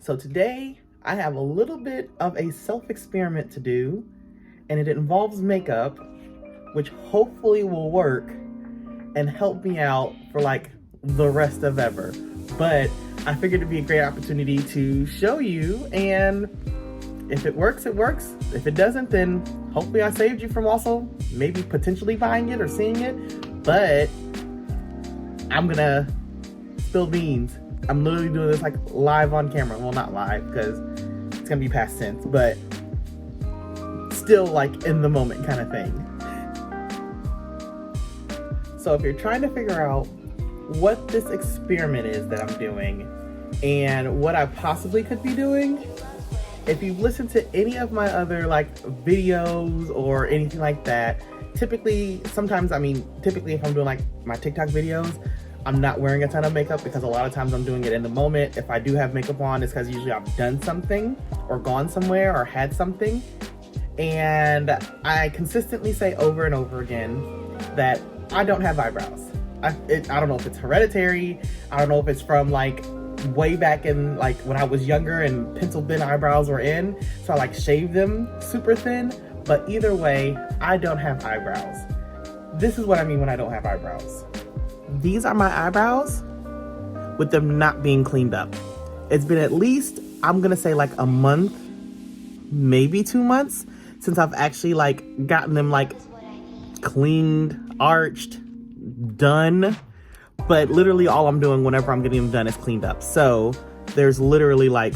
So today I have a little bit of a self-experiment to do, and it involves makeup, which hopefully will work and help me out for like the rest of ever. But I figured it'd be a great opportunity to show you, and if it works, it works. If it doesn't, then hopefully I saved you from also maybe potentially buying it or seeing it. But I'm gonna spill beans. I'm literally doing this like live on camera. Well, not live because it's gonna be past tense, but still like in the moment kind of thing. So if you're trying to figure out what this experiment is that I'm doing and what I possibly could be doing, if you've listened to any of my other like videos or anything like that, typically if I'm doing like my TikTok videos, I'm not wearing a ton of makeup because a lot of times I'm doing it in the moment. If I do have makeup on, it's because usually I've done something or gone somewhere or had something. And I consistently say over and over again that I don't have eyebrows. I don't know if it's hereditary. I don't know if it's from like way back in like when I was younger and pencil thin eyebrows were in, so I like shaved them super thin. But either way, I don't have eyebrows. This is what I mean when I don't have eyebrows. These are my eyebrows with them not being cleaned up. It's been at least, I'm gonna say like a month, maybe 2 months since I've actually like gotten them like cleaned, arched, done. But literally all I'm doing whenever I'm getting them done is cleaned up. So there's literally like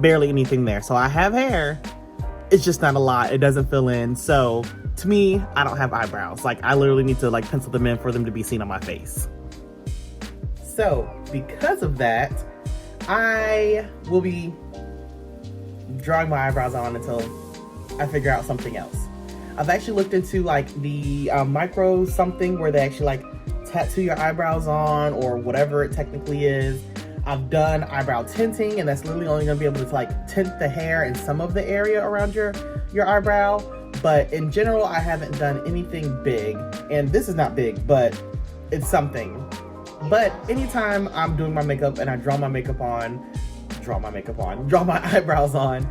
barely anything there. So I have hair, it's just not a lot. It doesn't fill in. So to me, I don't have eyebrows. Like I literally need to like pencil them in for them to be seen on my face. So because of that, I will be drawing my eyebrows on until I figure out something else. I've actually looked into like the micro something where they actually like tattoo your eyebrows on or whatever it technically is. I've done eyebrow tinting, and that's literally only gonna be able to like tint the hair and some of the area around your eyebrow. But in general, I haven't done anything big, and this is not big, but it's something. But anytime I'm doing my makeup and I draw my eyebrows on,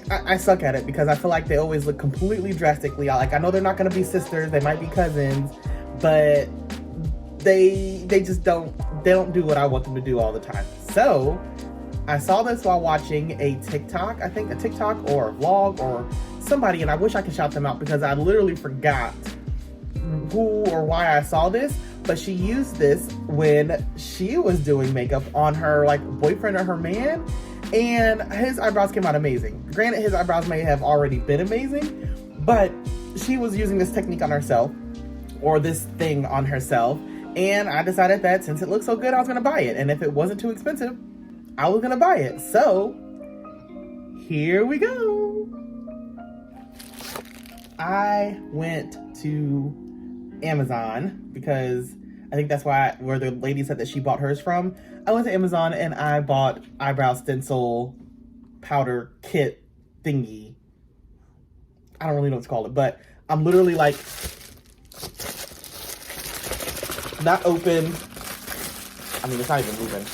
I suck at it because I feel like they always look completely drastically like, I know they're not gonna be sisters, they might be cousins, but they don't do what I want them to do all the time. So I saw this while watching a TikTok, I think a TikTok or a vlog or somebody, and I wish I could shout them out because I literally forgot who or why I saw this, but she used this when she was doing makeup on her like boyfriend or her man, and his eyebrows came out amazing. Granted, his eyebrows may have already been amazing, but she was using this technique on herself, or this thing on herself, and I decided that since it looked so good, I was gonna buy it, and if it wasn't too expensive, I was gonna buy it. So here we go. I went to Amazon because I think that's where the lady said that she bought hers from. I went to Amazon and I bought eyebrow stencil powder kit thingy. I don't really know what to call it, but I'm literally like not open. I mean, it's not even moving.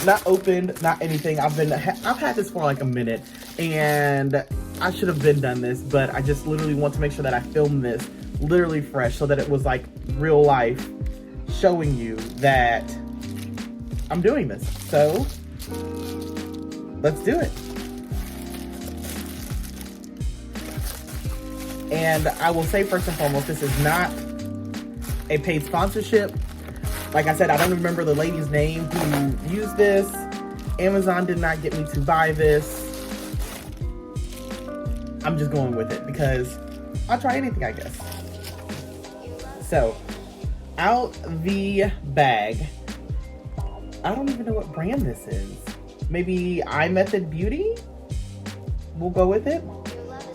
Not opened, not anything. I've had this for like a minute, and I should have been done this, but I just literally want to make sure that I filmed this literally fresh so that it was like real life, showing you that I'm doing this. So let's do it. And I will say first and foremost, this is not a paid sponsorship. Like I said, I don't remember the lady's name who used this. Amazon did not get me to buy this. I'm just going with it because I'll try anything, I guess. So, out the bag. I don't even know what brand this is. Maybe IMethod Beauty? We'll go with it.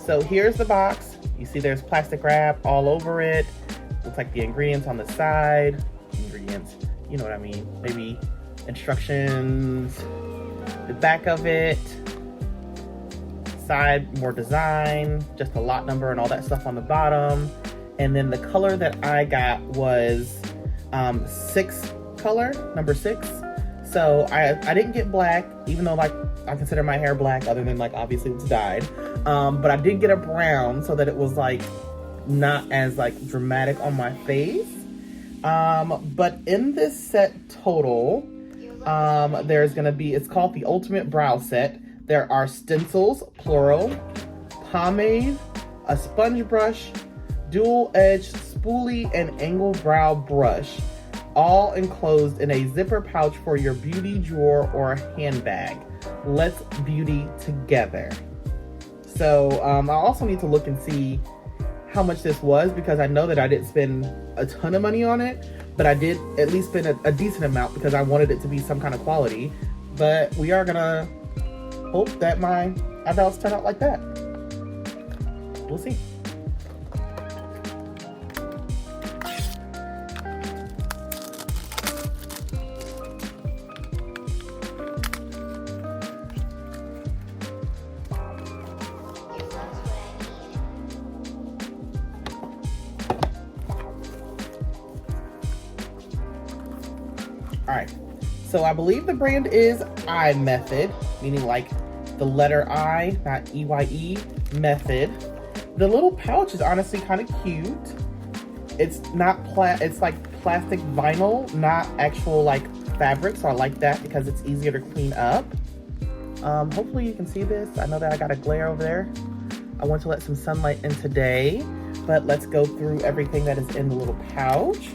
So here's the box. You see there's plastic wrap all over it. Looks like the ingredients on the side. Ingredients, you know what I mean. Maybe instructions. The back of it. Side, more design. Just a lot number and all that stuff on the bottom. And then the color that I got was 6 color, number 6. So I didn't get black, even though like I consider my hair black, other than like obviously it's dyed. But I did get a brown so that it was like not as like dramatic on my face. But in this set total, there's gonna be, it's called the Ultimate Brow Set. There are stencils, plural, pomade, a sponge brush, dual edge spoolie, and angled brow brush, all enclosed in a zipper pouch for your beauty drawer or handbag. Let's beauty together. So I also need to look and see how much this was, because I know that I didn't spend a ton of money on it, but I did at least spend a decent amount because I wanted it to be some kind of quality. But we are gonna hope that my eyebrows turn out like that. We'll see. All right, so I believe the brand is IMethod, meaning like the letter I, not E-Y-E, method. The little pouch is honestly kind of cute. It's not it's like plastic vinyl, not actual like fabric, so I like that because it's easier to clean up. Hopefully you can see this. I know that I got a glare over there. I want to let some sunlight in today, but let's go through everything that is in the little pouch.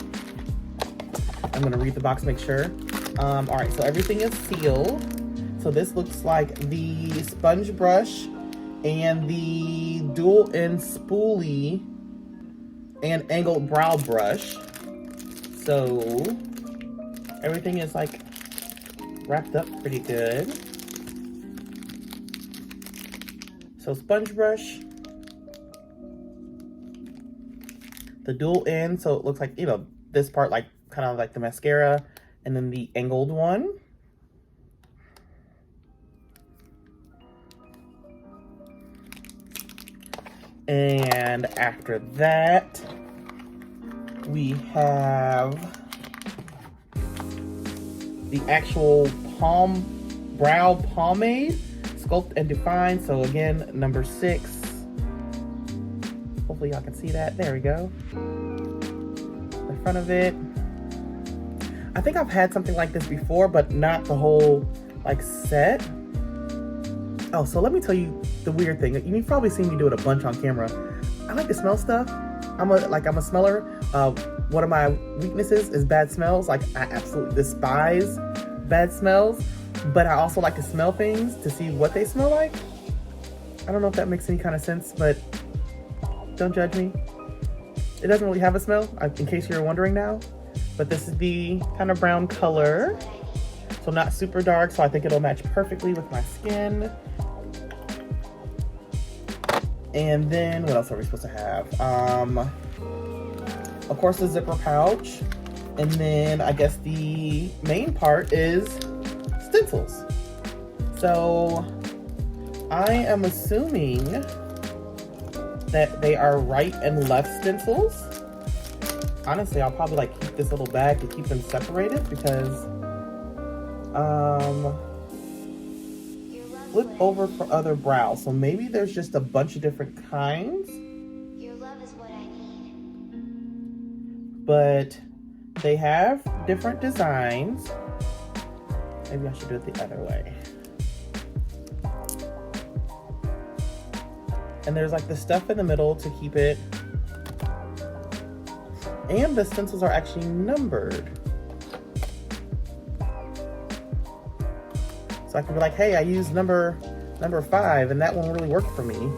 I'm gonna read the box, make sure. All right, so everything is sealed. So this looks like the sponge brush and the dual end spoolie and angled brow brush. So everything is like wrapped up pretty good. So sponge brush, the dual end, so it looks like, you know, this part like kind of like the mascara, and then the angled one. And after that, we have the actual brow pomade, sculpt and define. So again, number 6. Hopefully y'all can see that. There we go. The front of it. I think I've had something like this before, but not the whole like set. Oh, so let me tell you the weird thing. You've probably seen me do it a bunch on camera. I like to smell stuff. I'm a smeller. One of my weaknesses is bad smells. Like I absolutely despise bad smells, but I also like to smell things to see what they smell like. I don't know if that makes any kind of sense, but don't judge me. It doesn't really have a smell, in case you're wondering now. But this is the kind of brown color. So not super dark, so I think it'll match perfectly with my skin. And then what else are we supposed to have? Of course, the zipper pouch. And then I guess the main part is stencils. So I am assuming that they are right and left stencils. Honestly, I'll probably like keep this little bag to keep them separated because flip over for other brows. So maybe there's just a bunch of different kinds. Your love is what I need. But they have different designs. Maybe I should do it the other way. And there's like the stuff in the middle to keep it. And the stencils are actually numbered. So I can be like, hey, I used number 5 and that one really worked for me.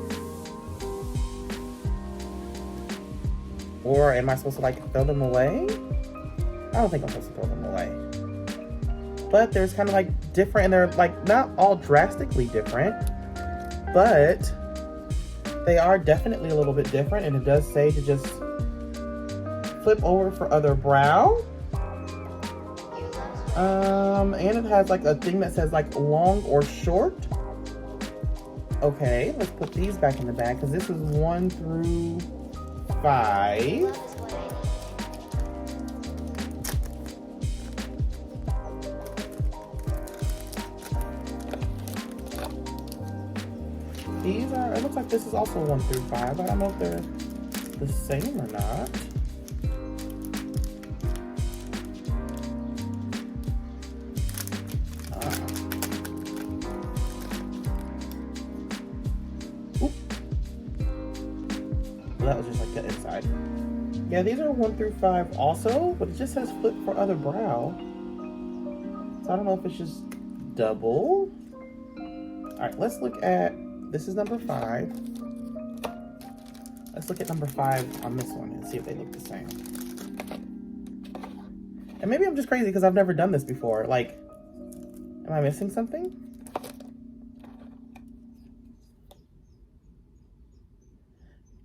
Or am I supposed to like throw them away? I don't think I'm supposed to throw them away. But there's kind of like different, and they're like not all drastically different, but they are definitely a little bit different. And it does say to just flip over for other brow. And it has like a thing that says like long or short. Okay, let's put these back in the bag because this is 1 through 5. These are, it looks like this is also 1 through 5. I don't know if they're the same or not. That was just like the inside. Yeah, these are 1 through 5 also, but it just says flip for other brow. So I don't know if it's just double. All right, let's look at, this is number 5. Let's look at number 5 on this one and see if they look the same. And maybe I'm just crazy because I've never done this before. Like, am I missing something?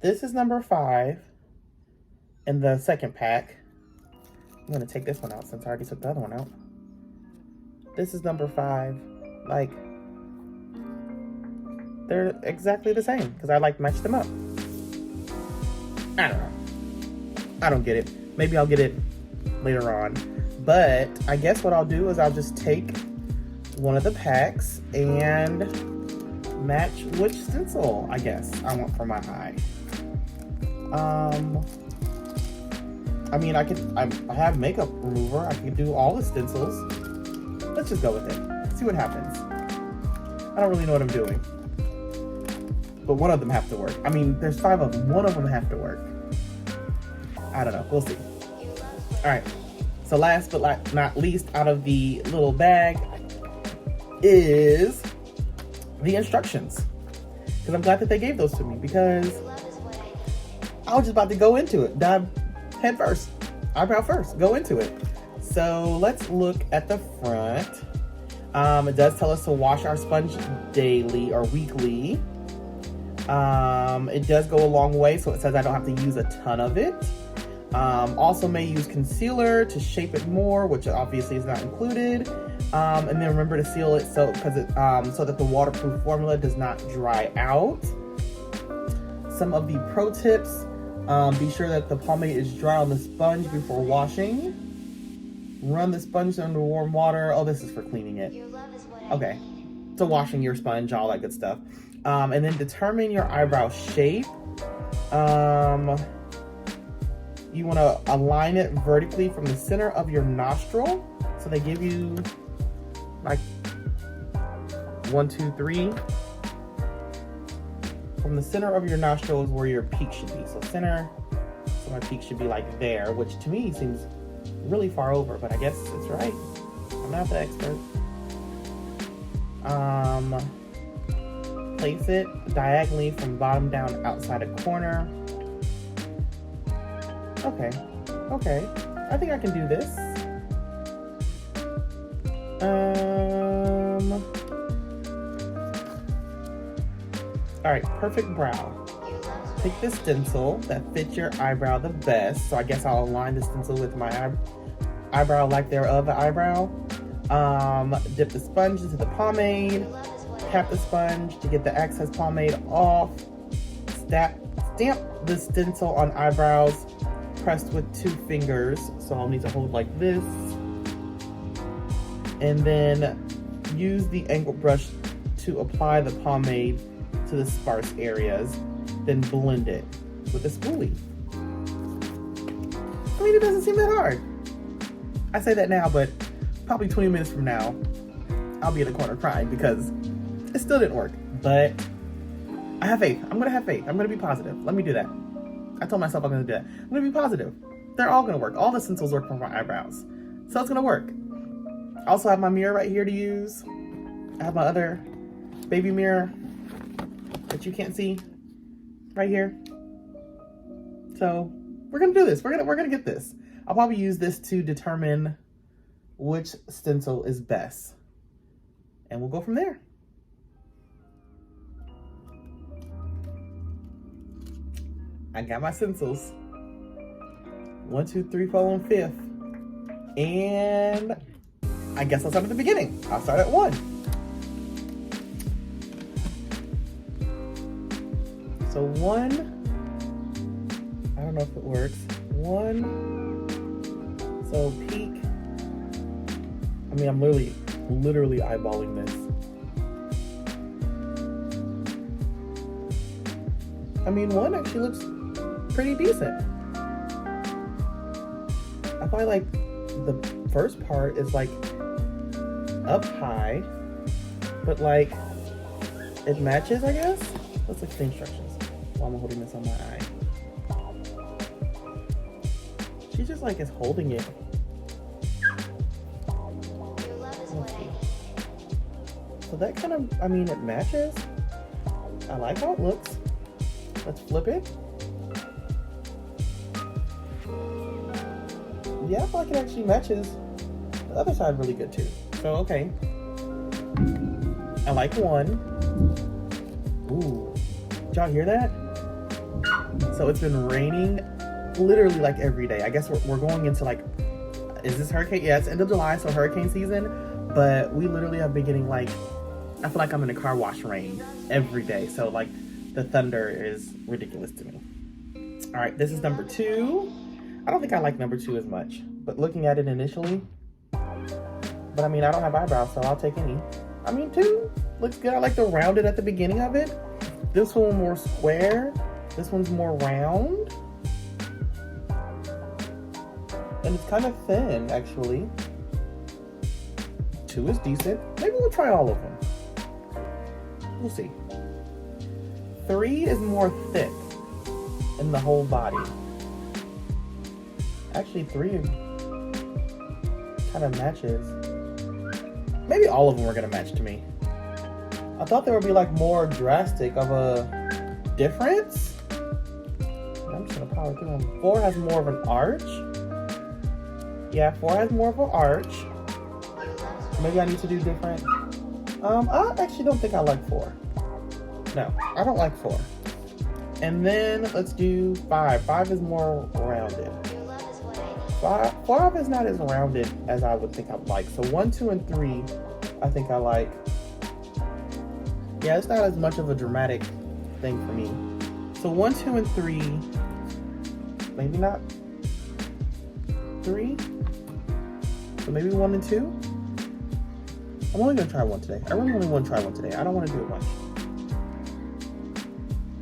This is number 5 in the second pack. I'm gonna take this one out since I already took the other one out. This is number 5. Like, they're exactly the same because I like matched them up. I don't know. I don't get it. Maybe I'll get it later on. But I guess what I'll do is I'll just take one of the packs and match which stencil, I guess, I want for my eye. I mean, I have makeup remover. I can do all the stencils. Let's just go with it. See what happens. I don't really know what I'm doing. But one of them have to work. I mean, there's 5 of them. One of them have to work. I don't know. We'll see. All right. So last but not least out of the little bag is the instructions. Because I'm glad that they gave those to me because I was just about to go into it. Dive head first. Eyebrow first. Go into it. So let's look at the front. It does tell us to wash our sponge daily or weekly. It does go a long way, so it says I don't have to use a ton of it. Also may use concealer to shape it more, which obviously is not included. And then remember to seal it so that the waterproof formula does not dry out. Some of the pro tips: be sure that the pomade is dry on the sponge before washing. Run the sponge under warm water. Oh, this is for cleaning it. Okay, so washing your sponge, all that good stuff. And then determine your eyebrow shape. You want to align it vertically from the center of your nostril. So they give you like 1, 2, 3. From the center of your nostril is where your peak should be. So center, so my peak should be like there, which to me seems really far over, but I guess it's right. I'm not the expert. Place it diagonally from bottom down outside a corner. Okay, I think I can do this. All right, perfect brow. Pick the stencil that fits your eyebrow the best. So I guess I'll align the stencil with my eyebrow, lack thereof, the eyebrow. Dip the sponge into the pomade. Tap the sponge to get the excess pomade off. Stamp the stencil on eyebrows pressed with 2 fingers. So I'll need to hold like this. And then use the angled brush to apply the pomade to the sparse areas. Then blend it with a spoolie. I mean, it doesn't seem that hard. I say that now, but probably 20 minutes from now, I'll be in the corner crying because it still didn't work. But I have faith. I'm gonna have faith. I'm gonna be positive. Let me do that. I told myself I'm gonna do that. I'm gonna be positive. They're all gonna work. All the stencils work for my eyebrows. So it's gonna work. I also have my mirror right here to use. I have my other baby mirror that you can't see right here. So we're gonna do this. We're gonna get this. I'll probably use this to determine which stencil is best. And we'll go from there. I got my stencils. 1, 2, 3, 4, and 5th. And I guess I'll start at the beginning. I'll start at 1. So 1, I don't know if it works. 1, so peak. I mean, I'm literally eyeballing this. I mean, one actually looks pretty decent. I feel like the first part is like up high, but like it matches, I guess. Let's look at the instructions while I'm holding this on my eye. She just like is holding it. So that kind of, I mean, it matches. I like how it looks. Let's flip it. Yeah, I feel like it actually matches the other side really good too. So, okay. I like one. Ooh, did y'all hear that? So it's been raining literally like every day. I guess we're going into like, is this hurricane? Yeah, it's end of July, so hurricane season. But we literally have been getting like, I feel like I'm in a car wash rain every day. So like the thunder is ridiculous to me. All right, this is number 2. I don't think I like number 2 as much, but looking at it initially, but I mean, I don't have eyebrows, so I'll take any. I mean, 2 looks good. I like the rounded at the beginning of it. This one more square. This one's more round. And it's kind of thin, actually. 2 is decent. Maybe we'll try all of them. We'll see. 3 is more thick in the whole body. Actually, 3 kind of matches. Maybe all of them are gonna match to me. I thought there would be like more drastic of a difference. I'm just gonna power through them. 4 has more of an arch. Yeah, 4 has more of an arch. Maybe I need to do different. I actually don't think I like 4. No, I don't like 4. And then let's do 5. 5 is more rounded. 5 is not as rounded as I would think I'd like. So 1, 2, and 3, I think I like. Yeah, it's not as much of a dramatic thing for me. So 1, 2, and 3, maybe not 3. So maybe 1 and 2. I'm only gonna try 1 today. I really only want to try 1 today. I don't want to do it much.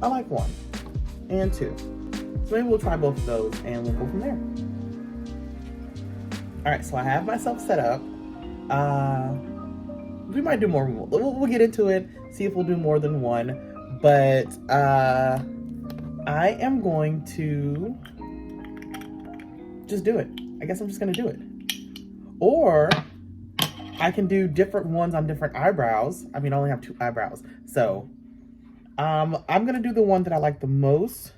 I like 1 and 2. So maybe we'll try both of those and we'll go from there. All right, so I have myself set up. We might do more. We'll get into it, see if we'll do more than 1. But I am going to just do it. I guess I'm just gonna do it. Or I can do different ones on different eyebrows. I mean, I only have 2 eyebrows. So I'm gonna do the one that I like the most,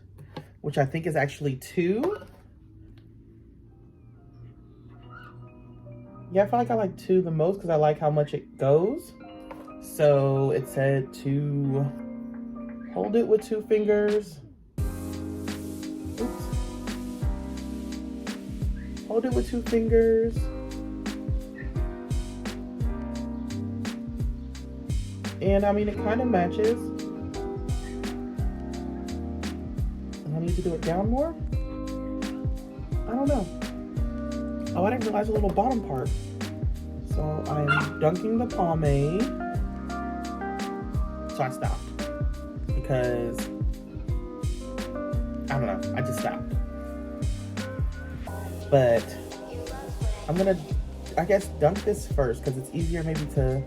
which I think is actually 2. Yeah, I feel like I like 2 the most because I like how much it goes. So it said to hold it with 2 fingers. Oops. Hold it with 2 fingers. And I mean, it kind of matches. I need to do it down more? I don't know. Oh, I didn't realize the little bottom part. So I'm dunking the pomade. So I stopped. Because, I don't know, I just stopped. But I'm gonna, I guess, dunk this first because it's easier maybe to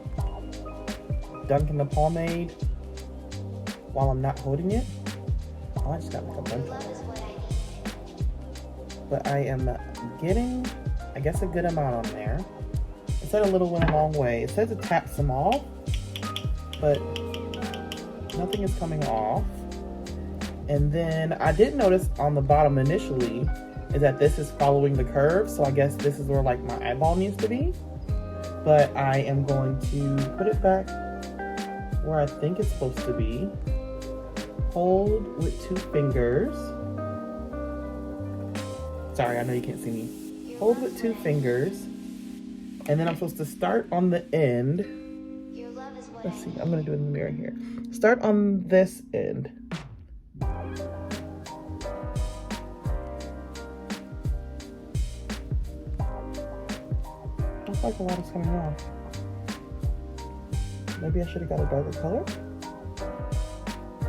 dunk in the pomade while I'm not holding it. Oh, I just got like a bunch of it. But I am getting, I guess, a good amount on there. It said a little went a long way. It says it taps them off, but nothing is coming off. And then I did notice on the bottom initially is that this is following the curve. So I guess this is where like my eyeball needs to be. But I am going to put it back where I think it's supposed to be. Hold with 2 fingers. Sorry, I know you can't see me. Hold with 2 fingers. And then I'm supposed to start on the end. Let's see, I'm gonna do it in the mirror here. Start on this end. Looks like a lot is coming off. Maybe I should have got a darker color.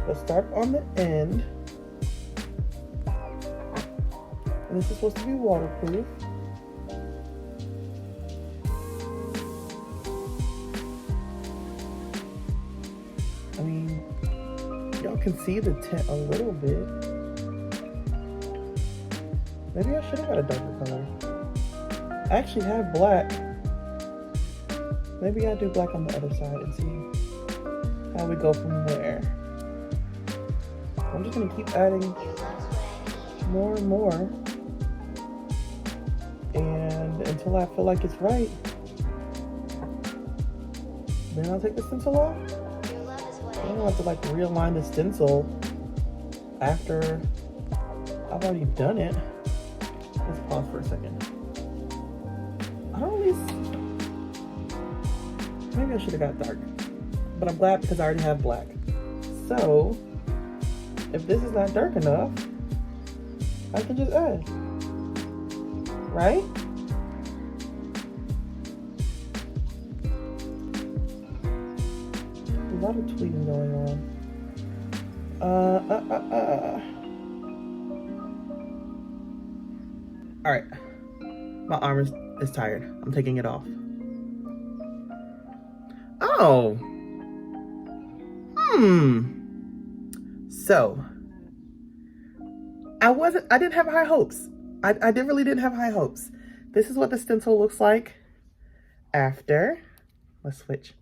But start on the end. And this is supposed to be waterproof. I mean, y'all can see the tint a little bit. Maybe I should have got a darker color. I actually have black. Maybe I'll do black on the other side and see how we go from there. I'm just gonna keep adding more and more, and until I feel like it's right, then I'll take the stencil off. I don't have to like realign the stencil after I've already done it. Let's pause for a second. I don't really, maybe I should have got dark, but I'm glad because I already have black. So if this is not dark enough, I can just add, right? A lot of tweeting going on. All right, my arm is tired. I'm taking it off. Oh. So, I didn't have high hopes. I really didn't have high hopes. This is what the stencil looks like after. Let's switch.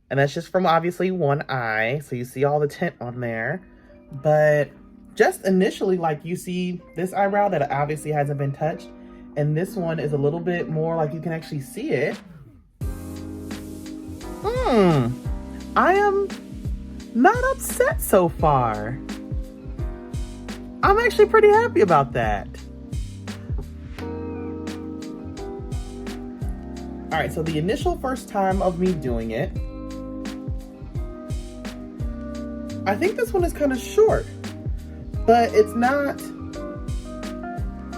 And that's just from obviously one eye. So you see all the tint on there. But just initially, like you see this eyebrow that obviously hasn't been touched. And this one is a little bit more like you can actually see it. I am not upset so far. I'm actually pretty happy about that. All right, so the initial first time of me doing it, I think this one is kind of short, but it's not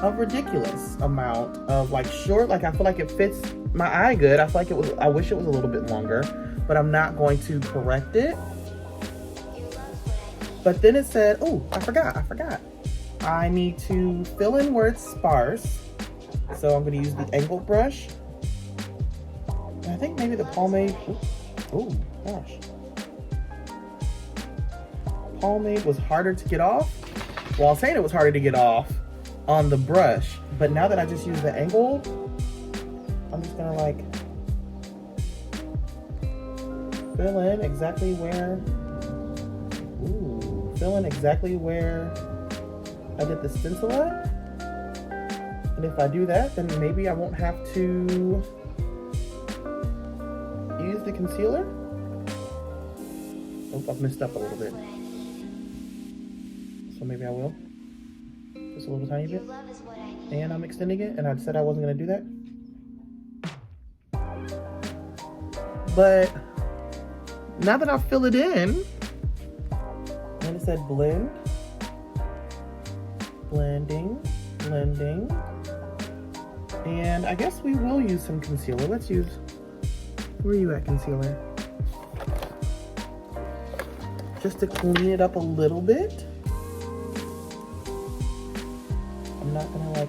a ridiculous amount of like short. Like I feel like it fits my eye good. I feel like I wish it was a little bit longer, but I'm not going to correct it. But then it said, oh, I forgot. I need to fill in where it's sparse. So I'm gonna use the angled brush. And I think maybe the pomade, oh gosh. Pomade was harder to get off. Well, I was saying it was harder to get off on the brush, but now that I just use the angle, I'm just gonna like fill in exactly where, I did the stencil at. And if I do that, then maybe I won't have to use the concealer. Oh, I've messed up a little bit. So maybe I will. Just a little tiny bit. And I'm extending it, and I said I wasn't gonna do that. But now that I fill it in, and it said blend, blending, and I guess we will use some concealer. Let's use, where are you at, concealer? Just to clean it up a little bit. I'm not gonna like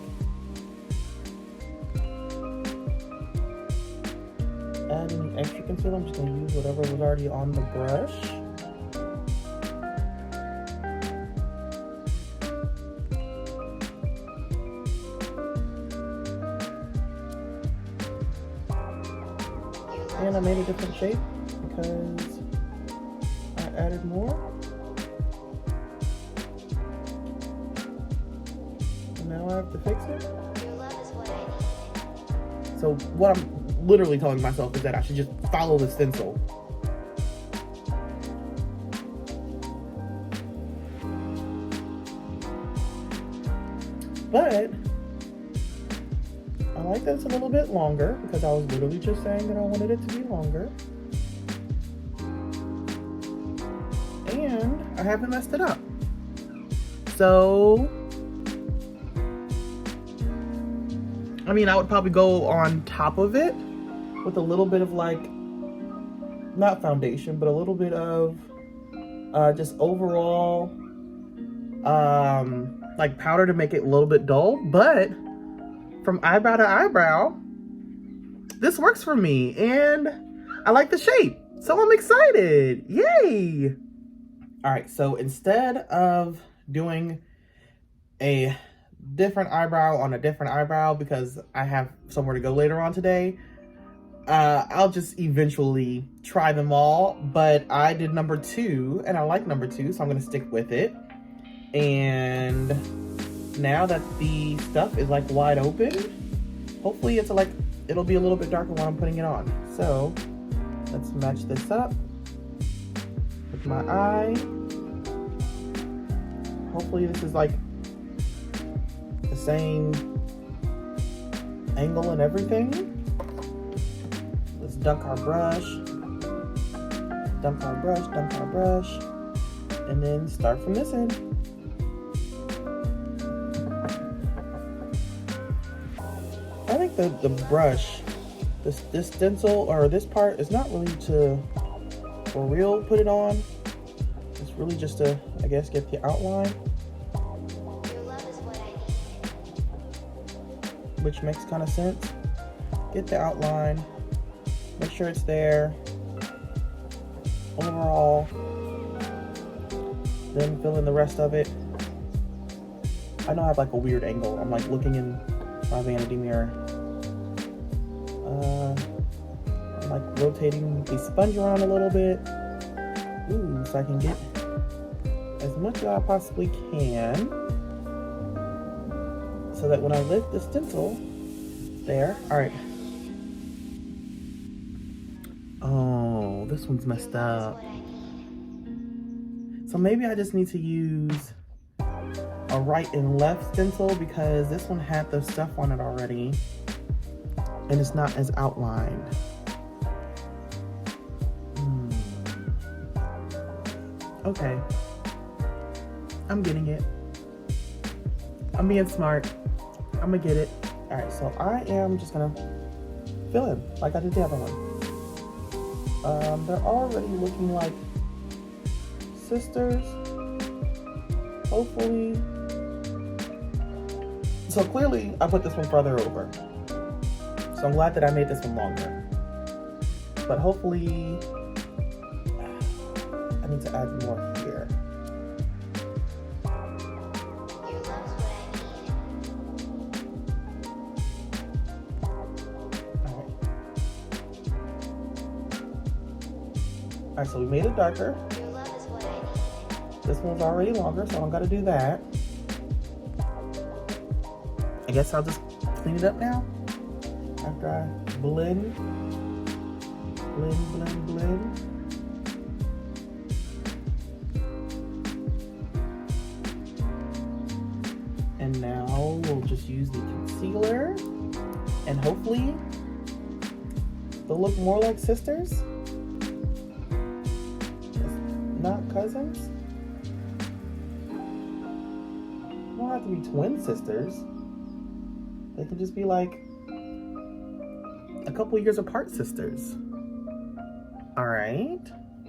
add any extra concealer. I'm just gonna use whatever was already on the brush. And I made a different shape because I added more. And now I have to fix it. So what I'm literally telling myself is that I should just follow the stencil. But I like that it's a little bit longer because I was literally just saying that I wanted it to be longer. And I haven't messed it up. So, I mean, I would probably go on top of it with a little bit of like, not foundation, but a little bit of just overall like powder to make it a little bit dull, but from eyebrow to eyebrow, this works for me and I like the shape. So I'm excited, yay! All right, so instead of doing a different eyebrow on a different eyebrow because I have somewhere to go later on today, I'll just eventually try them all, but I did number 2 and I like number 2, so I'm gonna stick with it. And now that the stuff is like wide open, hopefully it'll be a little bit darker when I'm putting it on. So let's match this up with my eye. Hopefully this is like the same angle and everything. Let's dunk our brush, and then start from this end. I think the brush, this stencil or this part is not really to for real put it on. It's really just to, I guess, get the outline, which makes kind of sense. Get the outline, make sure it's there overall, then fill in the rest of it. I know I have like a weird angle. I'm like looking in my vanity mirror. I'm like rotating the sponge around a little bit. Ooh, so I can get as much as I possibly can, so that when I lift the stencil, there. All right. Oh, this one's messed up. So maybe I just need to use a right and left stencil because this one had the stuff on it already and it's not as outlined. Okay, I'm getting it. I'm being smart. I'm gonna get it. All right, so I am just gonna fill in like I did the other one. They're already looking like sisters, hopefully. So clearly I put this one further over. So I'm glad that I made this one longer. But hopefully, I need to add more here. All right, so we made it darker. This one's already longer, so I don't gotta do that. I guess I'll just clean it up now after I blend. And now we'll just use the concealer and hopefully they'll look more like sisters, not cousins. They don't have to be twin sisters. They could just be like a couple years apart sisters. All right,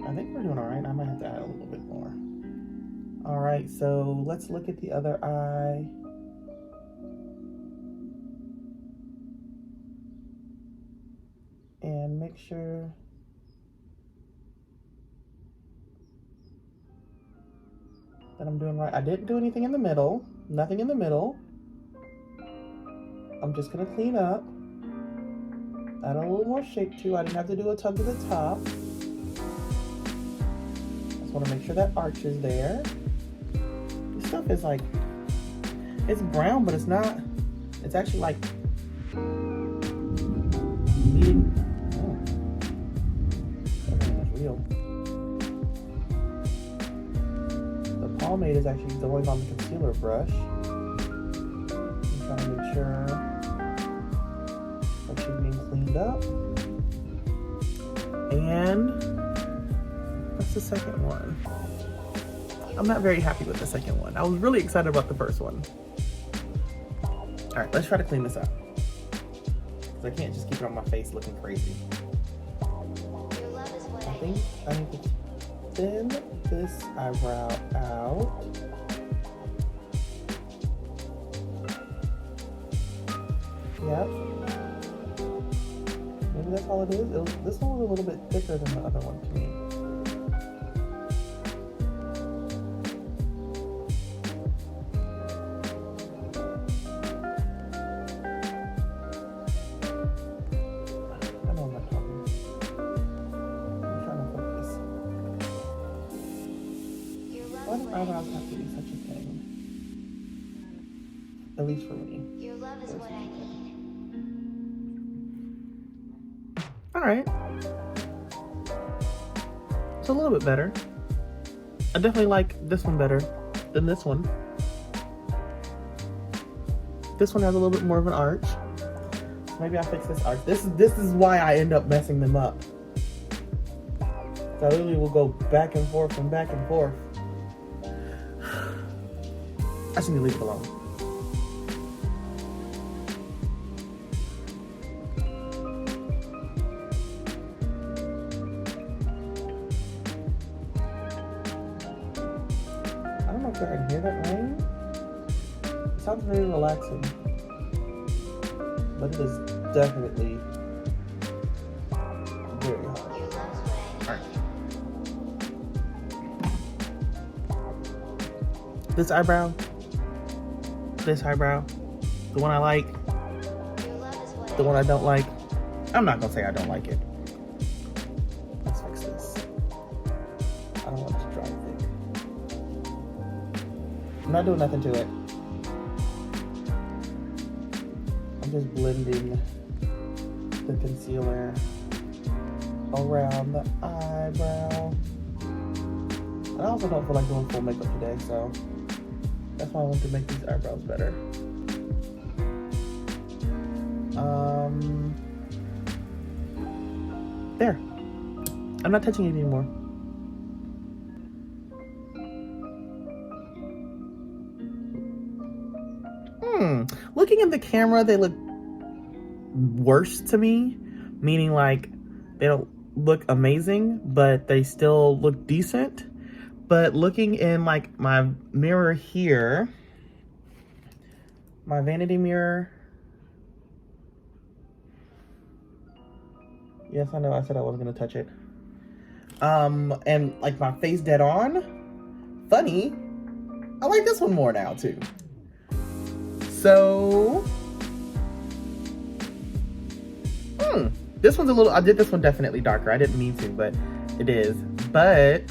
I think we're doing all right. I might have to add a little bit more. All right, so let's look at the other eye. And make sure that I'm doing right. I didn't do anything in the middle, nothing in the middle. I'm just gonna clean up, add a little more shape too. I didn't have to do a ton to the top. Just wanna make sure that arch is there. This stuff is like, it's brown, but it's not, it's actually like needing, oh, that's real. The pomade is actually going on the concealer brush. I'm trying to make sure that she's being cleaned up. And what's the second one? I'm not very happy with the second one. I was really excited about the first one. All right, let's try to clean this up, because I can't just keep it on my face looking crazy. I think I need to thin this eyebrow out. Yep. Maybe that's all it is. This one was a little bit thicker than the other one to me. I know I'm not talking. I'm trying to focus. Why do eyebrows have to be such a thing? At least for me. Your love is what I need. All right. It's a little bit better. I definitely like this one better than this one. This one has a little bit more of an arch. So maybe I'll fix this arch. This is why I end up messing them up. So I literally will go back and forth and back and forth. I just need to leave it alone. I don't know if I can hear that rain. It sounds very relaxing. But it is definitely very hard. Alright. This eyebrow, the one I like, the one I don't like. I'm not gonna say I don't like it. Let's fix this. I don't want it to dry thick. I'm not doing nothing to it. I'm just blending the concealer around the eyebrow. I also don't feel like doing full makeup today, so that's why I want to make these eyebrows better. There. I'm not touching it anymore. Looking in the camera, they look worse to me, meaning like they don't look amazing, but they still look decent. But looking in like my mirror here, my vanity mirror. Yes, I know I said I wasn't gonna touch it. And like my face dead on. Funny, I like this one more now too. So, this one's a little, I did this one definitely darker. I didn't mean to, but it is. But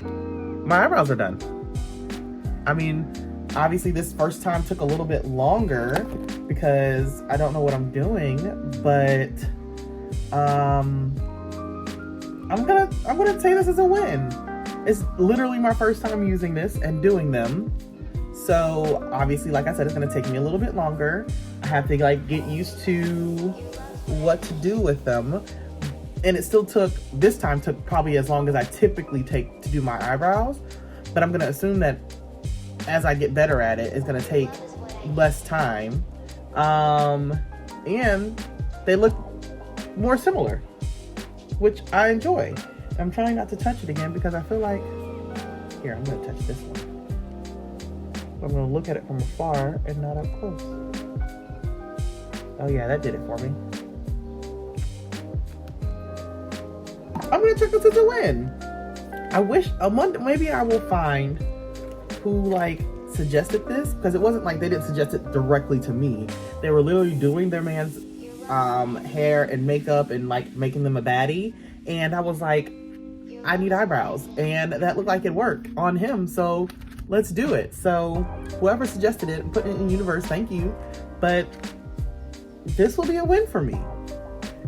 my eyebrows are done. I mean, obviously this first time took a little bit longer because I don't know what I'm doing, but I'm gonna say this is a win. It's literally my first time using this and doing them. So obviously, like I said, it's gonna take me a little bit longer. I have to like get used to what to do with them. And it still took, this time took probably as long as I typically take to do my eyebrows. But I'm gonna assume that as I get better at it, it's gonna take less time. And they look more similar, which I enjoy. I'm trying not to touch it again because I feel like, here, I'm gonna touch this one. I'm gonna look at it from afar and not up close. Oh yeah, that did it for me. I'm gonna check this as a win. I wish maybe I will find who like suggested this, because it wasn't like they didn't suggest it directly to me. They were literally doing their man's hair and makeup and like making them a baddie, and I was like, I need eyebrows, and that looked like it worked on him, so let's do it. So whoever suggested it and put it in the universe, thank you. But this will be a win for me.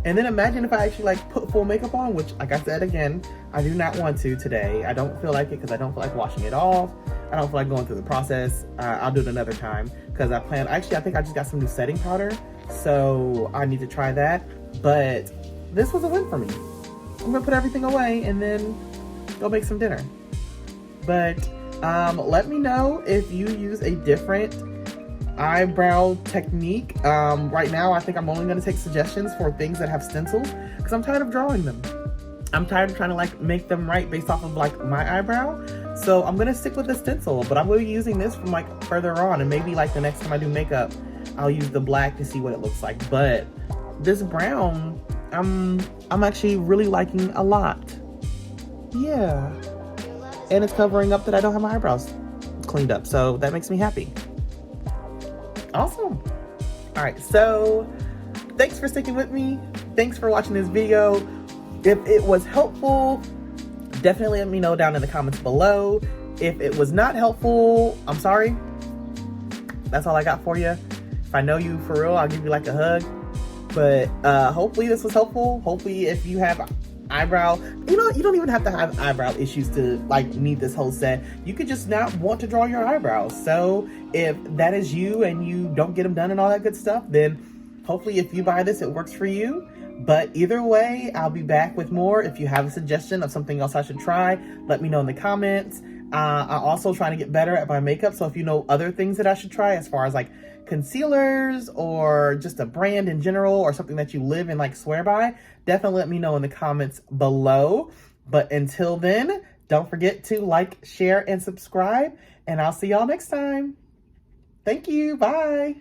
And then imagine if I actually like put full makeup on, which like I said again, I do not want to today. I don't feel like it because I don't feel like washing it off. I don't feel like going through the process. I'll do it another time because I think I just got some new setting powder. So I need to try that. But this was a win for me. I'm gonna put everything away and then go make some dinner. But let me know if you use a different eyebrow technique. Right now, I think I'm only gonna take suggestions for things that have stencils because I'm tired of drawing them. I'm tired of trying to like make them right based off of like my eyebrow. So I'm gonna stick with the stencil, but I'm gonna be using this from like further on, and maybe like the next time I do makeup, I'll use the black to see what it looks like. But this brown, I'm actually really liking a lot. Yeah. And it's covering up that I don't have my eyebrows cleaned up. So that makes me happy. Awesome. All right, so thanks for sticking with me. Thanks for watching this video. If it was helpful, definitely let me know down in the comments below. If it was not helpful, I'm sorry. That's all I got for you. If I know you for real, I'll give you like a hug. But hopefully this was helpful. Hopefully if you have eyebrow, you don't even have to have eyebrow issues to like need this whole set. You could just not want to draw your eyebrows. So if that is you and you don't get them done and all that good stuff, then hopefully if you buy this, it works for you. But either way, I'll be back with more. If you have a suggestion of something else I should try, let me know in the comments. I'm also trying to get better at my makeup. So if you know other things that I should try as far as like concealers or just a brand in general or something that you live and like swear by, definitely let me know in the comments below. But until then, don't forget to like, share, and subscribe. And I'll see y'all next time. Thank you. Bye.